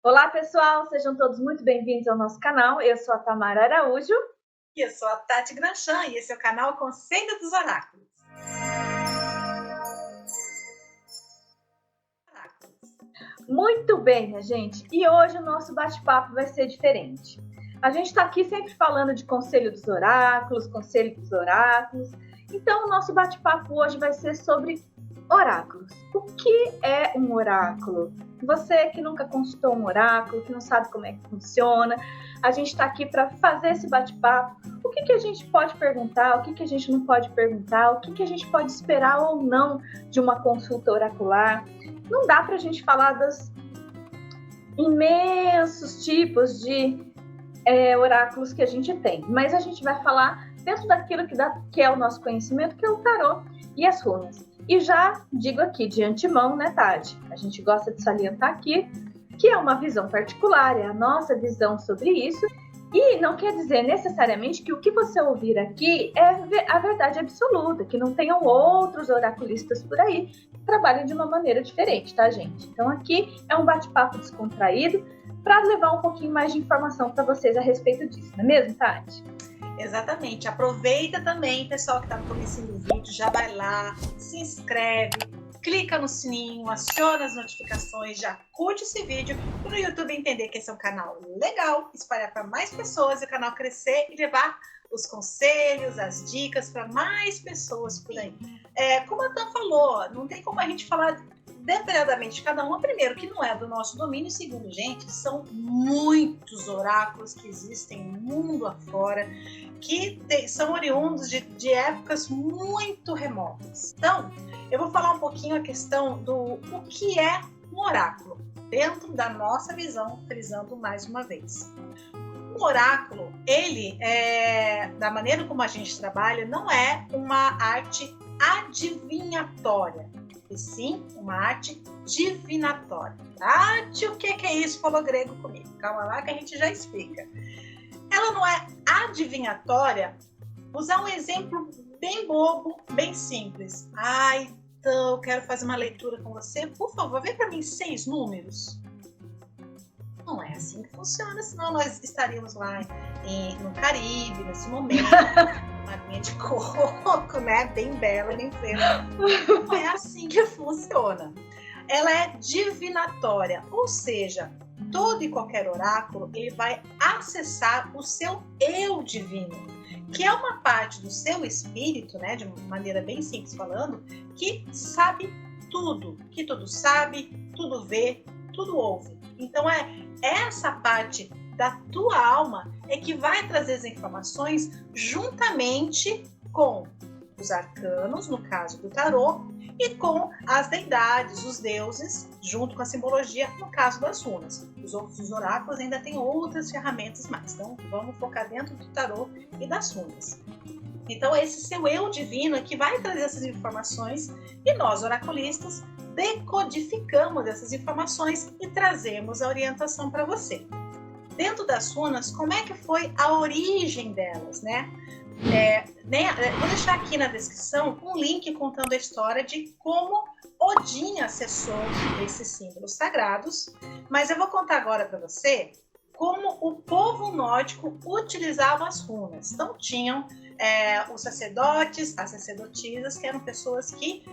Olá, pessoal, sejam todos muito bem-vindos ao nosso canal. Eu sou a Tamara Araújo. E eu sou a Tati Granchan e esse é o canal Conselho dos Oráculos. Muito bem, minha gente, e hoje o nosso bate-papo vai ser diferente. A gente está aqui sempre falando de Conselho dos Oráculos, então o nosso bate-papo hoje vai ser sobre oráculos. O que é um oráculo? Você que nunca consultou um oráculo, que não sabe como é que funciona, a gente está aqui para fazer esse bate-papo. O que a gente pode perguntar, o que a gente não pode perguntar, o que a gente pode esperar ou não de uma consulta oracular. Não dá para a gente falar dos imensos tipos de oráculos que a gente tem, mas a gente vai falar dentro daquilo que é o nosso conhecimento, que é o tarô e as runas. E já digo aqui de antemão, né, Tati? A gente gosta de salientar aqui que é uma visão particular, é a nossa visão sobre isso, e não quer dizer necessariamente que o que você ouvir aqui é a verdade absoluta, que não tenham outros oraculistas por aí que trabalhem de uma maneira diferente, tá, gente? Então aqui é um bate-papo descontraído para levar um pouquinho mais de informação para vocês a respeito disso, não é mesmo, Tati? Exatamente. Aproveita também, pessoal que está no começo do vídeo, já vai lá, se inscreve, clica no sininho, aciona as notificações, já curte esse vídeo para o YouTube entender que esse é um canal legal, espalhar para mais pessoas e o canal crescer e levar os conselhos, as dicas para mais pessoas por aí. Como a Tam falou, não tem como a gente falar detalhadamente de cada uma. Primeiro, que não é do nosso domínio. Segundo, gente, são muitos oráculos que existem mundo afora, que são oriundos de épocas muito remotas. Então, eu vou falar um pouquinho a questão do o que é um oráculo, dentro da nossa visão, frisando mais uma vez. Um oráculo, ele, da maneira como a gente trabalha, não é uma arte adivinhatória, e sim uma arte divinatória. Tati, o que é isso? Falou grego comigo. Calma lá que a gente já explica. Ela não é adivinhatória. Usar um exemplo bem bobo, bem simples. Então eu quero fazer uma leitura com você. Por favor, vê para mim 6 números. Não é assim que funciona, senão nós estaríamos lá no Caribe, nesse momento, uma aguinha de coco, né? Bem bela, bem plena. Não é assim que funciona. Ela é divinatória, ou seja, todo e qualquer oráculo, ele vai acessar o seu eu divino, que é uma parte do seu espírito, né, de uma maneira bem simples falando, que sabe tudo, que tudo sabe, tudo vê, tudo ouve. Então essa parte da tua alma é que vai trazer as informações juntamente com os arcanos, no caso do tarô, e com as deidades, os deuses, junto com a simbologia, no caso das runas. Os outros oráculos ainda têm outras ferramentas mais, então vamos focar dentro do tarô e das runas. Então esse seu eu divino é que vai trazer essas informações e nós, oraculistas, decodificamos essas informações e trazemos a orientação para você. Dentro das runas, como é que foi a origem delas, né? Vou deixar aqui na descrição um link contando a história de como Odin acessou esses símbolos sagrados, mas eu vou contar agora para você como o povo nórdico utilizava as runas. Então tinham os sacerdotes, as sacerdotisas, que eram pessoas que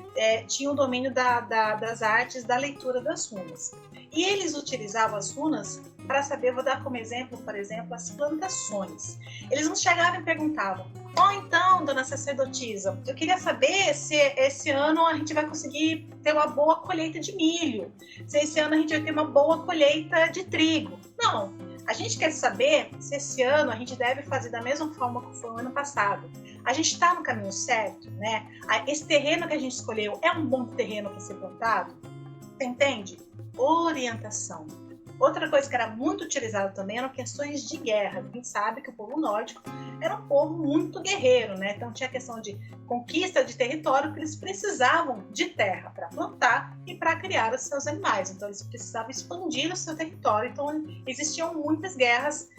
tinham o domínio das artes da leitura das runas. E eles utilizavam as runas para saber, vou dar como exemplo, por exemplo, as plantações. Eles não chegavam e perguntavam: então, dona sacerdotisa, eu queria saber se esse ano a gente vai conseguir ter uma boa colheita de milho, se esse ano a gente vai ter uma boa colheita de trigo. Não. A gente quer saber se esse ano a gente deve fazer da mesma forma que foi o ano passado. A gente está no caminho certo, né? Esse terreno que a gente escolheu é um bom terreno para ser plantado? Você entende? Orientação. Outra coisa que era muito utilizada também eram questões de guerra. A gente sabe que o povo nórdico era um povo muito guerreiro, né? Então tinha a questão de conquista de território, que eles precisavam de terra para plantar e para criar os seus animais. Então eles precisavam expandir o seu território. Então existiam muitas guerras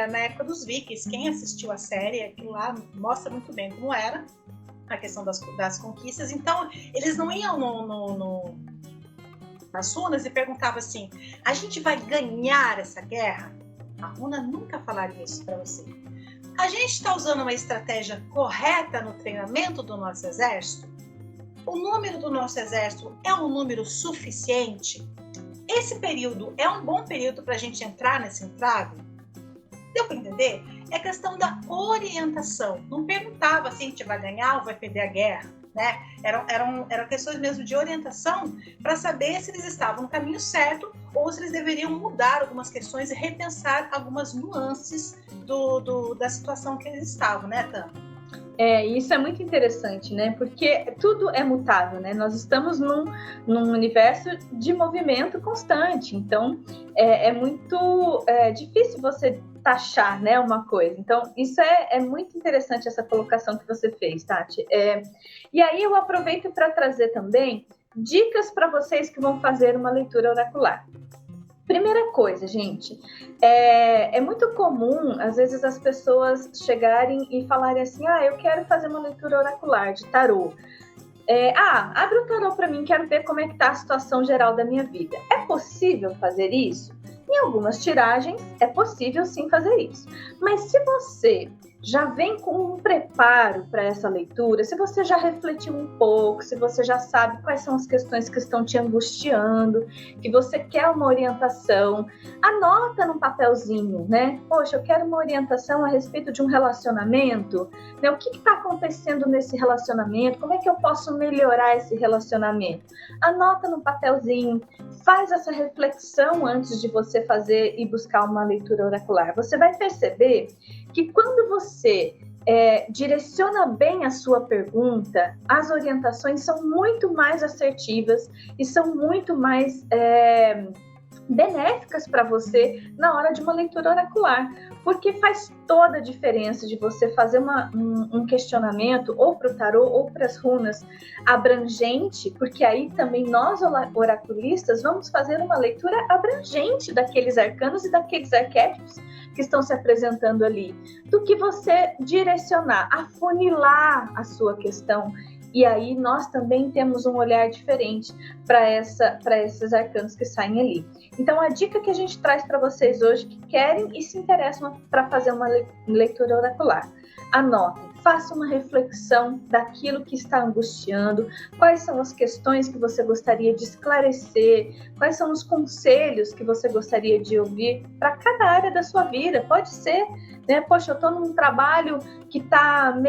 na época dos vikings. Quem assistiu a série, aquilo lá mostra muito bem como era a questão das conquistas. Então eles não iam nas runas e perguntava assim: a gente vai ganhar essa guerra? A runa nunca falaria isso para você. A gente está usando uma estratégia correta no treinamento do nosso exército? O número do nosso exército é um número suficiente? Esse período é um bom período para a gente entrar nesse entrave? Deu para entender? É questão da orientação. Não perguntava se a gente vai ganhar ou vai perder a guerra, né? Eram questões mesmo de orientação para saber se eles estavam no caminho certo ou se eles deveriam mudar algumas questões e repensar algumas nuances da situação que eles estavam, né, Tam? Isso é muito interessante, né? Porque tudo é mutável, né? Nós estamos num universo de movimento constante, então é muito difícil você taxar, né, uma coisa. Então, isso é muito interessante, essa colocação que você fez, Tati. E aí eu aproveito para trazer também dicas para vocês que vão fazer uma leitura oracular. Primeira coisa, gente, é muito comum, às vezes, as pessoas chegarem e falarem assim: eu quero fazer uma leitura oracular de tarô. Abre o tarô para mim, quero ver como é que está a situação geral da minha vida. É possível fazer isso? Em algumas tiragens, é possível sim fazer isso. Mas se você já vem com um preparo para essa leitura, se você já refletiu um pouco, se você já sabe quais são as questões que estão te angustiando, que você quer uma orientação, anota num papelzinho, né? Poxa, eu quero uma orientação a respeito de um relacionamento, né? O que está acontecendo nesse relacionamento? Como é que eu posso melhorar esse relacionamento? Anota num papelzinho, faz essa reflexão antes de você fazer e buscar uma leitura oracular. Você vai perceber que quando você direciona bem a sua pergunta, as orientações são muito mais assertivas e são muito mais benéficas para você na hora de uma leitura oracular, porque faz toda a diferença de você fazer um questionamento ou para o tarô ou para as runas abrangente, porque aí também nós oraculistas vamos fazer uma leitura abrangente daqueles arcanos e daqueles arquétipos que estão se apresentando ali, do que você direcionar, afunilar a sua questão. E aí nós também temos um olhar diferente para esses arcanos que saem ali. Então a dica que a gente traz para vocês hoje que querem e se interessam para fazer uma leitura oracular: anotem, faça uma reflexão daquilo que está angustiando, quais são as questões que você gostaria de esclarecer, quais são os conselhos que você gostaria de ouvir para cada área da sua vida. Pode ser, né? Poxa, eu estou num trabalho que está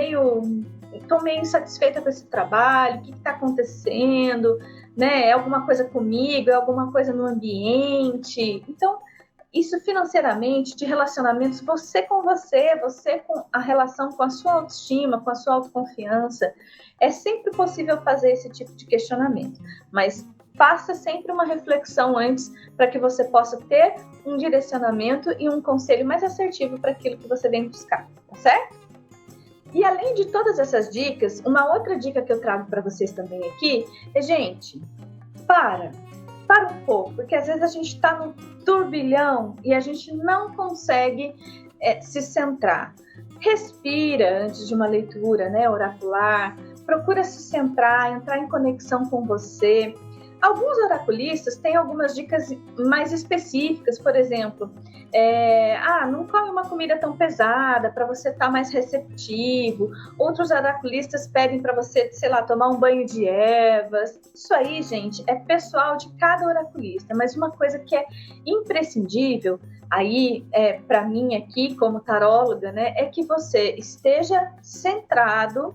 estou meio insatisfeita com esse trabalho, o que está acontecendo, né? É alguma coisa comigo, é alguma coisa no ambiente. Então, isso financeiramente, de relacionamentos, você com a relação com a sua autoestima, com a sua autoconfiança, é sempre possível fazer esse tipo de questionamento, mas faça sempre uma reflexão antes para que você possa ter um direcionamento e um conselho mais assertivo para aquilo que você vem buscar, tá certo? E além de todas essas dicas, uma outra dica que eu trago para vocês também aqui é, gente, para um pouco, porque às vezes a gente está no turbilhão e a gente não consegue se centrar. Respira antes de uma leitura, né, oracular, procura se centrar, entrar em conexão com você. Alguns oraculistas têm algumas dicas mais específicas, por exemplo, não come uma comida tão pesada para você estar mais receptivo. Outros oraculistas pedem para você, sei lá, tomar um banho de ervas. Isso aí, gente, é pessoal de cada oraculista, mas uma coisa que é imprescindível aí, para mim aqui como taróloga, né, é que você esteja centrado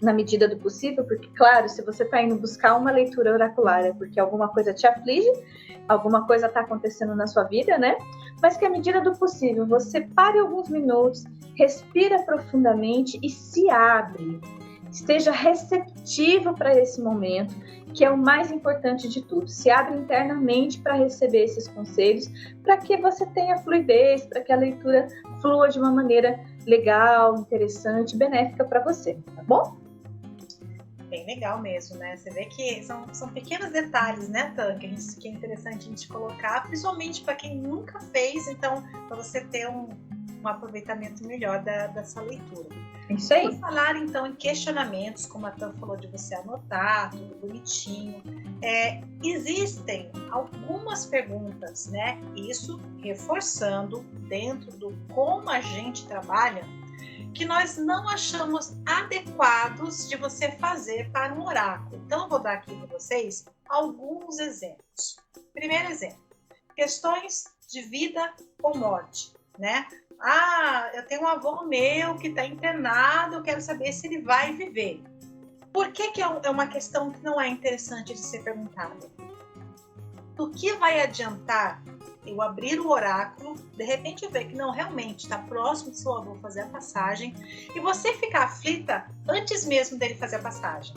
na medida do possível, porque, claro, se você está indo buscar uma leitura oracular é porque alguma coisa te aflige, alguma coisa está acontecendo na sua vida, né? Mas que à medida do possível você pare alguns minutos, respira profundamente e se abre. Esteja receptivo para esse momento, que é o mais importante de tudo. Se abre internamente para receber esses conselhos, para que você tenha fluidez, para que a leitura flua de uma maneira legal, interessante, benéfica para você, tá bom? Bem legal mesmo, né? Você vê que são pequenos detalhes, né, Tan, que é interessante a gente colocar, principalmente para quem nunca fez, então, para você ter um aproveitamento melhor dessa leitura. Isso aí. Vamos falar, então, em questionamentos, como a Tan falou de você anotar, tudo bonitinho. existem algumas perguntas, né? Isso reforçando dentro do como a gente trabalha, que nós não achamos adequados de você fazer para um oráculo. Então, eu vou dar aqui para vocês alguns exemplos. Primeiro exemplo, questões de vida ou morte, né? Eu tenho um avô meu que está internado, eu quero saber se ele vai viver. Por que é uma questão que não é interessante de ser perguntada? Do que vai adiantar eu abrir o oráculo, de repente ver que não, realmente está próximo do seu avô fazer a passagem, e você ficar aflita antes mesmo dele fazer a passagem?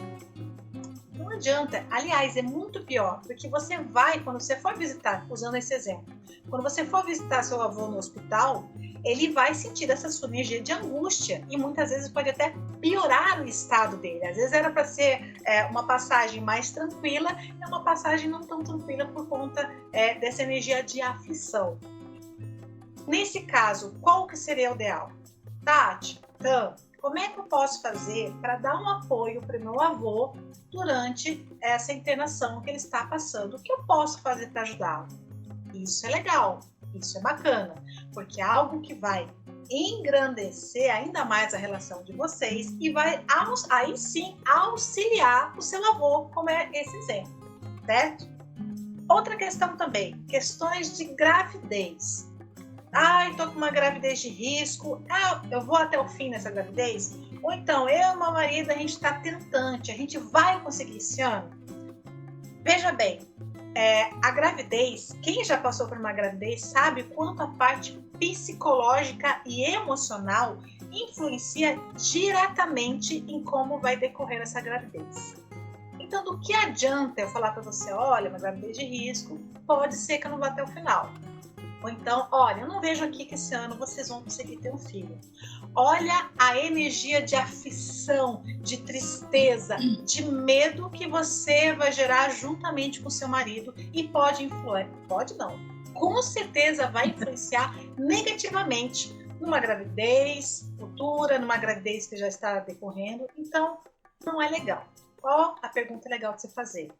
Não adianta. Aliás, é muito pior, porque você vai, quando você for visitar, usando esse exemplo, quando você for visitar seu avô no hospital, ele vai sentir essa sua energia de angústia e muitas vezes pode até piorar o estado dele. Às vezes era para ser uma passagem mais tranquila, é uma passagem não tão tranquila por conta dessa energia de aflição. Nesse caso, qual que seria o ideal? Tati, então, como é que eu posso fazer para dar um apoio para o meu avô durante essa internação que ele está passando? O que eu posso fazer para ajudá-lo? Isso é legal, isso é bacana, porque é algo que vai engrandecer ainda mais a relação de vocês e vai, aí sim, auxiliar o seu avô, como é esse exemplo, certo? Outra questão também, questões de gravidez. Estou com uma gravidez de risco, eu vou até o fim dessa gravidez? Ou então, eu e meu marido, a gente está tentante, a gente vai conseguir esse ano? Veja bem, a gravidez, quem já passou por uma gravidez sabe quanto a parte psicológica e emocional influencia diretamente em como vai decorrer essa gravidez. Então, do que adianta eu falar para você, olha, uma gravidez de risco, pode ser que eu não vá até o final. Ou então, olha, eu não vejo aqui que esse ano vocês vão conseguir ter um filho. Olha a energia de aflição, de tristeza, de medo que você vai gerar juntamente com seu marido e com certeza vai influenciar negativamente numa gravidez futura, numa gravidez que já está decorrendo. Então, não é legal. Qual a pergunta legal de você fazer?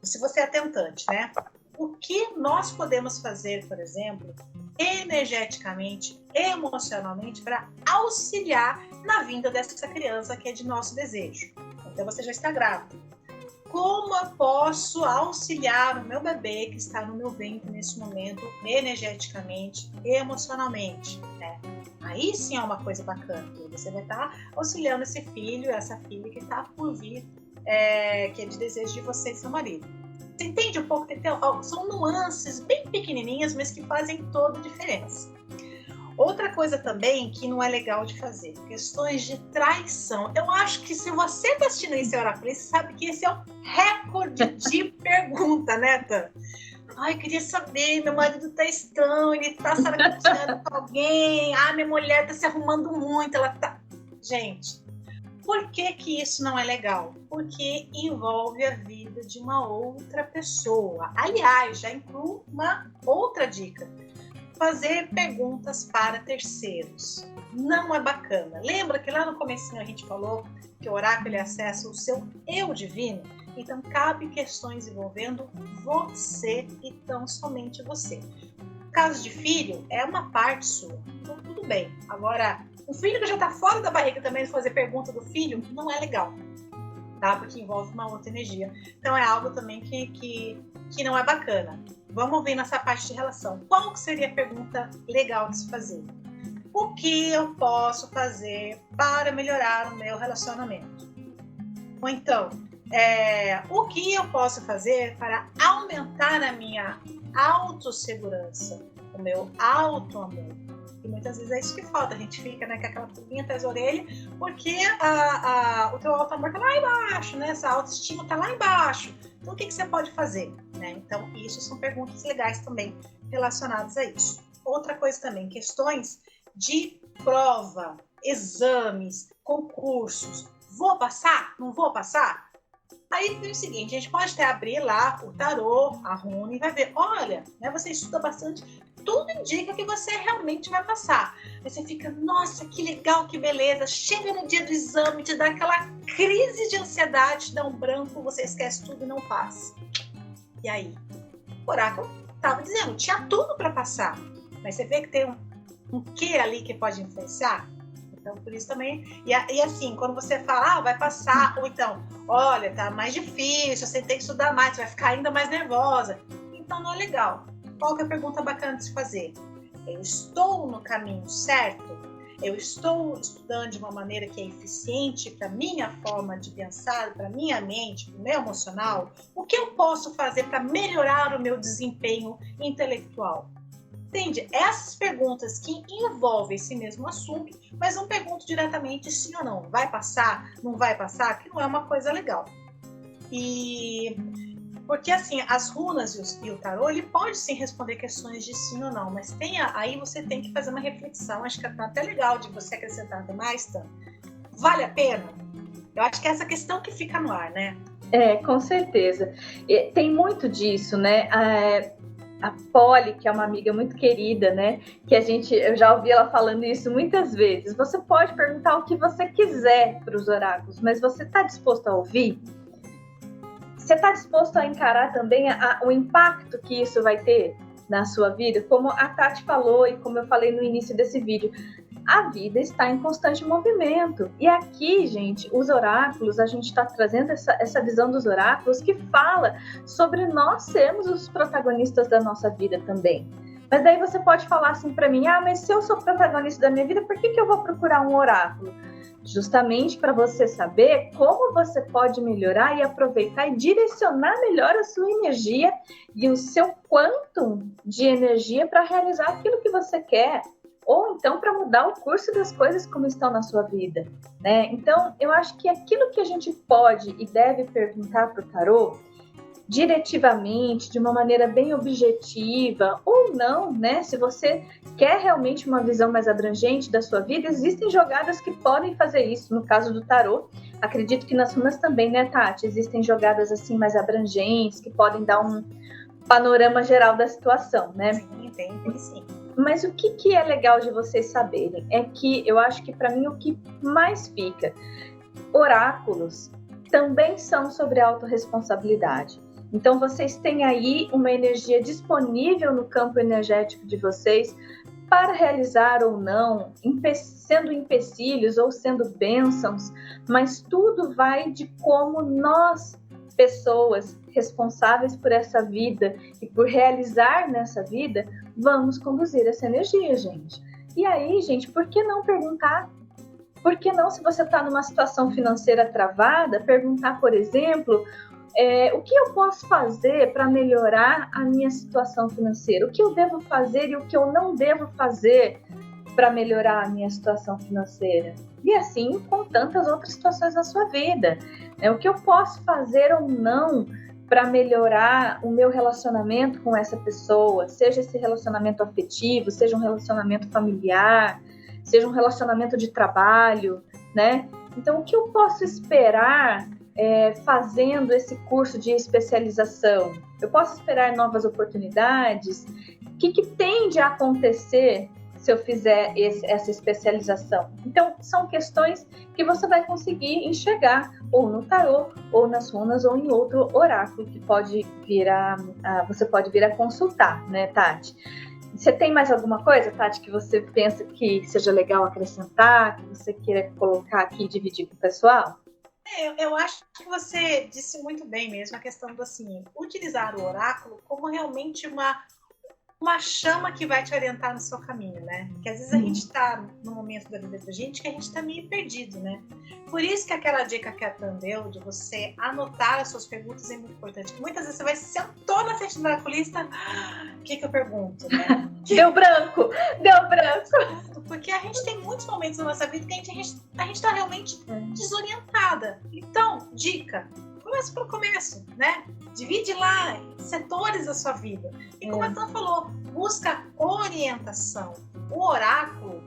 Se você é tentante, né? O que nós podemos fazer, por exemplo, energeticamente, emocionalmente, para auxiliar na vinda dessa criança que é de nosso desejo? Então, você já está grávida. Como eu posso auxiliar o meu bebê que está no meu ventre nesse momento, energeticamente, emocionalmente? Né? Aí sim é uma coisa bacana. Você vai estar auxiliando esse filho, essa filha que está por vir, que é de desejo de você e seu marido. Você entende um pouco? São nuances bem pequenininhas, mas que fazem toda a diferença. Outra coisa também que não é legal de fazer, questões de traição. Eu acho que se você está assistindo esse oráculo, você sabe que esse é o recorde de pergunta, né, Tan? Queria saber, meu marido tá estranho, ele tá saracateando com alguém, minha mulher tá se arrumando muito, ela tá... Gente, por que isso não é legal? Porque envolve a vida de uma outra pessoa. Aliás, já incluo uma outra dica. Fazer perguntas para terceiros. Não é bacana. Lembra que lá no comecinho a gente falou que o oráculo ele acessa o seu eu divino? Então, cabe questões envolvendo você e tão somente você. No caso de filho, é uma parte sua. Então, tudo bem. Agora, o filho que já está fora da barriga também, fazer pergunta do filho, não é legal. Tá? Porque envolve uma outra energia. Então, é algo também que não é bacana. Vamos ver nessa parte de relação. Qual que seria a pergunta legal de se fazer? O que eu posso fazer para melhorar o meu relacionamento? Ou então, o que eu posso fazer para aumentar a minha autossegurança, o meu autoamor? E muitas vezes é isso que falta. A gente fica, né, com aquela pulguinha atrás da orelha, porque o teu autoamor está lá embaixo, né? Essa autoestima está lá embaixo. Então, o que você pode fazer? Né? Então, isso são perguntas legais também relacionadas a isso. Outra coisa também, questões de prova, exames, concursos. Vou passar? Não vou passar? Aí é o seguinte, a gente pode até abrir lá o tarô, a runa, e vai ver, olha, né, você estuda bastante, tudo indica que você realmente vai passar. Aí você fica, nossa, que legal, que beleza. Chega no dia do exame, te dá aquela crise de ansiedade, te dá um branco, você esquece tudo e não passa. E aí? O oráculo estava dizendo, tinha tudo para passar. Mas você vê que tem um quê ali que pode influenciar? Então, por isso também... E assim, quando você fala, vai passar, ou então, olha, tá mais difícil, você tem que estudar mais, você vai ficar ainda mais nervosa. Então, não é legal. Qual que é a pergunta bacana de se fazer? Eu estou no caminho certo? Eu estou estudando de uma maneira que é eficiente para a minha forma de pensar, para a minha mente, para o meu emocional? O que eu posso fazer para melhorar o meu desempenho intelectual? Entende? Essas perguntas que envolvem esse mesmo assunto, mas não pergunto diretamente sim ou não. Vai passar? Não vai passar? Que não é uma coisa legal. Porque assim, as runas e o tarô, ele pode sim responder questões de sim ou não, mas aí você tem que fazer uma reflexão. Acho que é até legal de você acrescentar demais, tá? Vale a pena? Eu acho que é essa questão que fica no ar, né? Com certeza. Tem muito disso, né? A Polly, que é uma amiga muito querida, né? Eu já ouvi ela falando isso muitas vezes. Você pode perguntar o que você quiser para os oráculos, mas você está disposto a ouvir? Você está disposto a encarar também o impacto que isso vai ter na sua vida? Como a Tati falou e como eu falei no início desse vídeo, a vida está em constante movimento. E aqui, gente, os oráculos, a gente está trazendo essa visão dos oráculos que fala sobre nós sermos os protagonistas da nossa vida também. Mas daí você pode falar assim para mim, mas se eu sou protagonista da minha vida, por que eu vou procurar um oráculo? Justamente para você saber como você pode melhorar e aproveitar e direcionar melhor a sua energia e o seu quantum de energia para realizar aquilo que você quer, ou então para mudar o curso das coisas como estão na sua vida, né? Então, eu acho que aquilo que a gente pode e deve perguntar para o tarô, diretivamente, de uma maneira bem objetiva, ou não, né? Se você quer realmente uma visão mais abrangente da sua vida, existem jogadas que podem fazer isso. No caso do tarô, acredito que nas runas também, né, Tati? Existem jogadas assim mais abrangentes, que podem dar um panorama geral da situação, né? Sim, tem sim. Mas o que é legal de vocês saberem é que eu acho que para mim o que mais fica, oráculos também são sobre autorresponsabilidade. Então, vocês têm aí uma energia disponível no campo energético de vocês para realizar ou não, sendo empecilhos ou sendo bênçãos, mas tudo vai de como nós, pessoas responsáveis por essa vida e por realizar nessa vida, vamos conduzir essa energia, gente. E aí, gente, por que não perguntar? Por que não, se você está numa situação financeira travada, perguntar, por exemplo, o que eu posso fazer para melhorar a minha situação financeira? O que eu devo fazer e o que eu não devo fazer para melhorar a minha situação financeira? E assim com tantas outras situações na sua vida. O que eu posso fazer ou não para melhorar o meu relacionamento com essa pessoa? Seja esse relacionamento afetivo, seja um relacionamento familiar, seja um relacionamento de trabalho, né? Então, o que eu posso esperar fazendo esse curso de especialização? Eu posso esperar novas oportunidades? O que tende a acontecer se eu fizer essa especialização? Então, são questões que você vai conseguir enxergar ou no tarô, ou nas runas, ou em outro oráculo que você pode vir a consultar, né, Tati? Você tem mais alguma coisa, Tati, que você pensa que seja legal acrescentar, que você queira colocar aqui e dividir com o pessoal? Eu acho que você disse muito bem mesmo a questão do assim, utilizar o oráculo como realmente uma chama que vai te orientar no seu caminho, né? Porque às vezes a gente está no momento da vida da gente que a gente está meio perdido, né? Por isso que aquela dica que a Tan deu de você anotar as suas perguntas é muito importante. Muitas vezes você vai sentou na frente do oraculista, o que eu pergunto, né? Deu branco! Porque a gente tem muitos momentos na nossa vida que a gente está realmente desorientada. Então, dica, começa pelo começo, né? Divide lá em setores da sua vida. E como a Tan falou, busca orientação. O oráculo,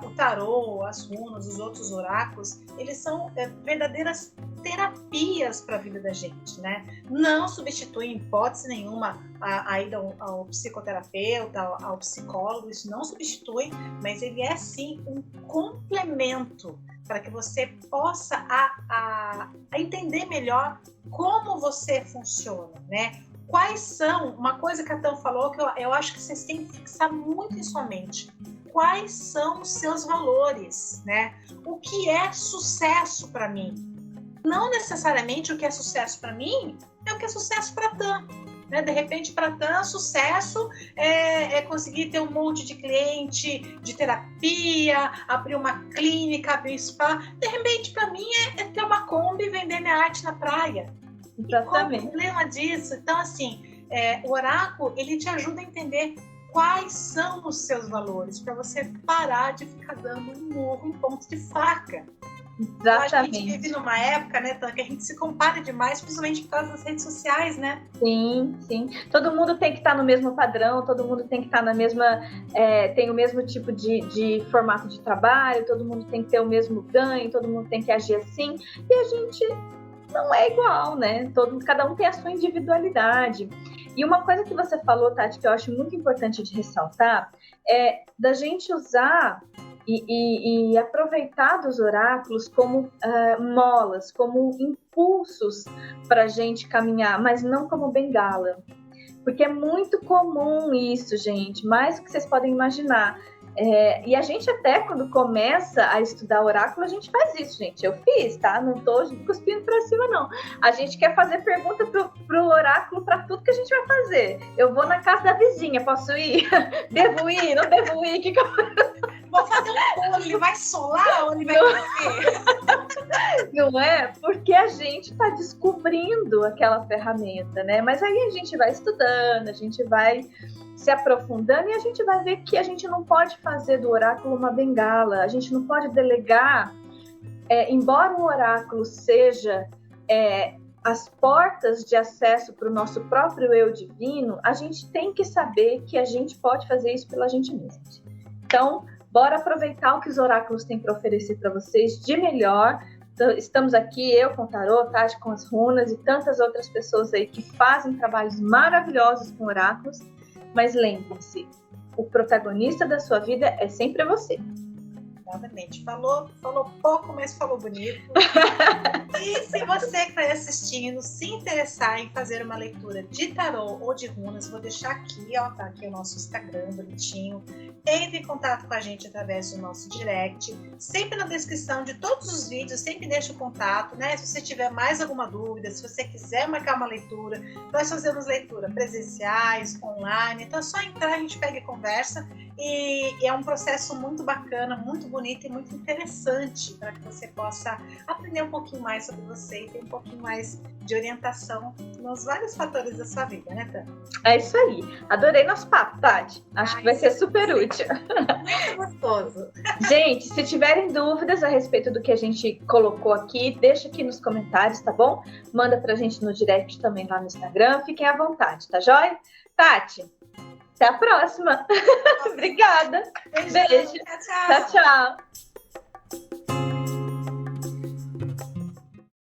o tarô, as runas, os outros oráculos, eles são verdadeiras terapias para a vida da gente, né? Não substitui em hipótese nenhuma a ida ao psicoterapeuta, ao psicólogo, isso não substitui, mas ele é sim um complemento para que você possa a entender melhor como você funciona, né? Quais são, uma coisa que a Tam falou que eu acho que vocês têm que fixar muito em sua mente, quais são os seus valores, né? O que é sucesso para mim? Não necessariamente o que é sucesso para mim é o que é sucesso para a Tam. Né? De repente, para a Tam, sucesso é conseguir ter um monte de cliente de terapia, abrir uma clínica, abrir spa. De repente, para mim, é ter uma Kombi e vender minha arte na praia. Exatamente. E qual é o problema disso? Então, assim, o oráculo, ele te ajuda a entender quais são os seus valores, para você parar de ficar dando um murro em ponto de faca. Exatamente. Eu acho que a gente vive numa época, né, Tam, que a gente se compara demais, principalmente por causa das redes sociais, né? Sim, sim. Todo mundo tem que estar no mesmo padrão, todo mundo tem que estar na mesma... tem o mesmo tipo de formato de trabalho, todo mundo tem que ter o mesmo ganho, todo mundo tem que agir assim. E a gente não é igual, né? Cada um tem a sua individualidade. E uma coisa que você falou, Tati, que eu acho muito importante de ressaltar, é da gente usar e aproveitar dos oráculos como molas, como impulsos para a gente caminhar, mas não como bengala. Porque é muito comum isso, gente, mais do que vocês podem imaginar. E a gente até, quando começa a estudar oráculo, a gente faz isso, gente. Eu fiz, tá? Não tô cuspindo pra cima, não. A gente quer fazer pergunta pro oráculo para tudo que a gente vai fazer. Eu vou na casa da vizinha, posso ir? Devo ir? Não devo ir? Que eu... Vou fazer um bolo, ele vai solar ou ele vai crescer? Não é? Porque a gente está descobrindo aquela ferramenta, né? Mas aí a gente vai estudando, a gente vai se aprofundando e a gente vai ver que a gente não pode fazer do oráculo uma bengala, a gente não pode delegar, embora o oráculo seja as portas de acesso para o nosso próprio eu divino, a gente tem que saber que a gente pode fazer isso pela gente mesma. Então, bora aproveitar o que os oráculos têm para oferecer para vocês de melhor. Estamos aqui, eu com o tarô, Tati com as runas e tantas outras pessoas aí que fazem trabalhos maravilhosos com oráculos. Mas lembre-se, o protagonista da sua vida é sempre você. Exatamente. Falou pouco, mas falou bonito. E se você que está assistindo se interessar em fazer uma leitura de tarô ou de runas, vou deixar aqui, ó, tá aqui o nosso Instagram bonitinho. Entre em contato com a gente através do nosso direct. Sempre na descrição de todos os vídeos, sempre deixa o contato, né? Se você tiver mais alguma dúvida, se você quiser marcar uma leitura, nós fazemos leitura presenciais, online, então é só entrar, a gente pega e conversa. E é um processo muito bacana, muito bonito e muito interessante para que você possa aprender um pouquinho mais sobre você e ter um pouquinho mais de orientação nos vários fatores da sua vida, né, Tam? É isso aí. Adorei nosso papo, Tati. Acho que vai ser super útil. Muito gostoso. Gente, se tiverem dúvidas a respeito do que a gente colocou aqui, deixa aqui nos comentários, tá bom? Manda pra gente no direct também lá no Instagram. Fiquem à vontade, tá joia? Tati, até a próxima. Obrigada. Beijo. Tchau, tchau.